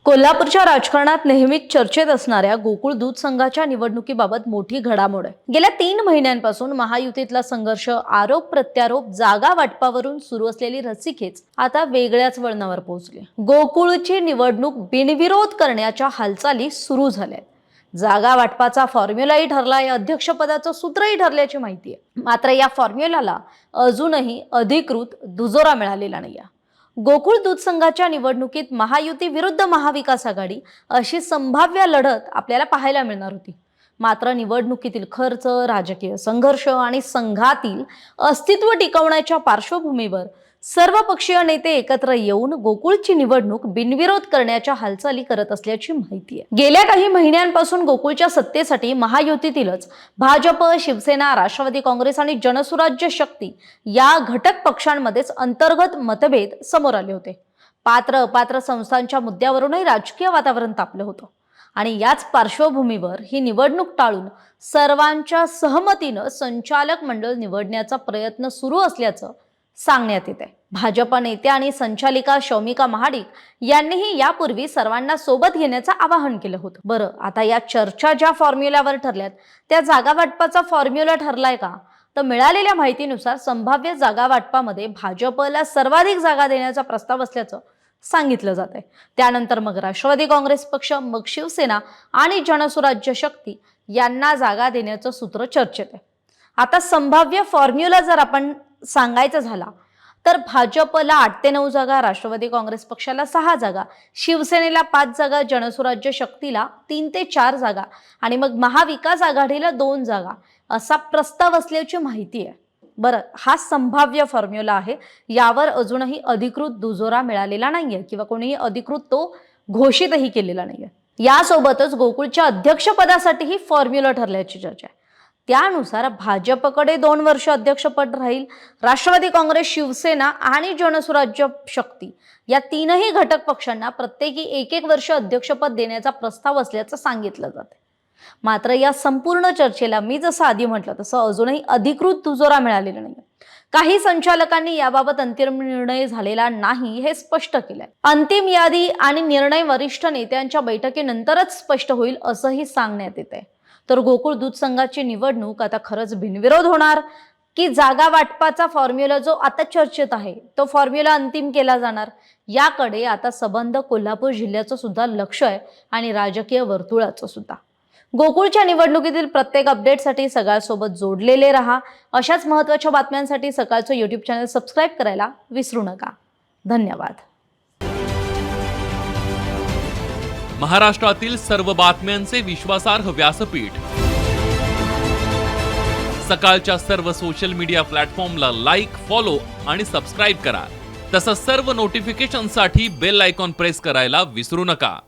कोल्हापूरच्या राजकारणात नेहमीच चर्चेत असणाऱ्या गोकुळ दूध संघाच्या निवडणुकीबाबत मोठी घडामोड आहे। गेल्या 3 महिन्यांपासून महायुतीतला संघर्ष, आरोप प्रत्यारोप, जागा वाटपावरून सुरू असलेली रस्सीखेच आता वेगळ्याच वळणावर पोहोचली। गोकुळची निवडणूक बिनविरोध करण्याच्या हालचाली सुरू झाल्या। जागा वाटपाचा फॉर्म्युलाही ठरलाय, अध्यक्षपदाचं सूत्रही ठरल्याची माहिती आहे। मात्र या फॉर्म्युलाला अजूनही अधिकृत दुजोरा मिळालेला नाहीये। गोकुळ दूध संघाच्या निवडणुकीत महायुती विरुद्ध महाविकास आघाडी अशी संभाव्य लढत आपल्याला पाहायला मिळणार होती। मात्र निवडणुकीतील खर्च, राजकीय संघर्ष आणि संघातील अस्तित्व टिकवण्याच्या पार्श्वभूमीवर सर्वपक्षीय नेते एकत्र येऊन गोकुळची निवडणूक बिनविरोध करण्याच्या हालचाली करत असल्याची माहिती आहे। गेल्या काही महिन्यांपासून गोकुळच्या सत्तेसाठी महायुतीतीलच भाजप, शिवसेना, राष्ट्रवादी काँग्रेस आणि जनसुराज्य शक्ती या घटक पक्षांमध्येच अंतर्गत मतभेद समोर आले होते। पात्र अपात्र संस्थांच्या मुद्द्यावरूनही राजकीय वातावरण तापलं होतं आणि याच पार्श्वभूमीवर ही निवडणूक टाळून सर्वांच्या सहमतीनं संचालक मंडळ निवडण्याचा प्रयत्न सुरू असल्याचं सांगण्यात येते। भाजप नेते आणि संचालिका शौमिका महाडिक यांनीही यापूर्वी सर्वांना सोबत घेण्याचं आवाहन केलं होतं। बरं, आता या चर्चा ज्या फॉर्म्युल्यावर ठरल्यात त्या जागा वाटपाचा फॉर्म्युला ठरलाय का? तर मिळालेल्या माहितीनुसार संभाव्य जागा वाटपामध्ये भाजपला सर्वाधिक जागा देण्याचा प्रस्ताव असल्याचं सांगितलं जात आहे। त्यानंतर मग राष्ट्रवादी काँग्रेस पक्ष, मग शिवसेना आणि जनसुराज्य शक्ती यांना जागा देण्याचं सूत्र चर्चेत आहे। आता संभाव्य फॉर्म्युला जर आपण सांगायचा झाला तर भाजपला 8 ते 9 जागा, राष्ट्रवादी काँग्रेस पक्षाला 6 जागा, शिवसेनेला 5 जागा, जनसुराज्य शक्तीला 3 ते 4 जागा आणि मग महाविकास आघाडीला 2 जागा असा प्रस्ताव असल्याची माहिती आहे। बरं, हा संभाव्य फॉर्म्युला आहे, यावर अजूनही अधिकृत दुजोरा मिळालेला नाहीये किंवा कोणीही अधिकृत तो घोषितही केलेला नाहीये। यासोबतच गोकुळच्या अध्यक्षपदासाठीही फॉर्म्युला ठरल्याची चर्चा आहे। त्यानुसार भाजपकडे 2 वर्ष अध्यक्षपद राहील, राष्ट्रवादी काँग्रेस, शिवसेना आणि जनसुराज्य शक्ती या तीनही घटक पक्षांना प्रत्येकी 1-1 वर्ष अध्यक्षपद देण्याचा प्रस्ताव असल्याचं सांगितलं जाते। मात्र या संपूर्ण चर्चेला मी जसं आधी म्हटलं तसं अजूनही अधिकृत दुजोरा मिळालेला नाही। काही संचालकांनी याबाबत अंतिम निर्णय झालेला नाही हे स्पष्ट केलंय। अंतिम यादी आणि निर्णय वरिष्ठ नेत्यांच्या बैठकीनंतरच स्पष्ट होईल असंही सांगण्यात येत आहे। तर गोकुळ दूध संघाची निवडणूक आता खरंच बिनविरोध होणार की जागा वाटपाचा फॉर्म्युला जो आता चर्चेत आहे तो फॉर्म्युला अंतिम केला जाणार, याकडे आता सबंध कोल्हापूर जिल्ह्याचं सुद्धा लक्ष आहे आणि राजकीय वर्तुळाचं सुद्धा। गोकुळच्या निवडणुकीतील प्रत्येक अपडेटसाठी सकाळसोबत जोडलेले रहा। अशाच महत्त्वाच्या बातम्यांसाठी सकाळचं YouTube चॅनल सबस्क्राईब करायला विसरू नका। धन्यवाद। महाराष्ट्रातील सर्व बातम्यांचे विश्वासार्ह व्यासपीठ, सकाळच्या सर्व सोशल मीडिया प्लॅटफॉर्मला लाईक, फॉलो आणि सबस्क्राईब करा। तसंच सर्व नोटिफिकेशनसाठी बेल आयकॉन प्रेस करायला विसरू नका।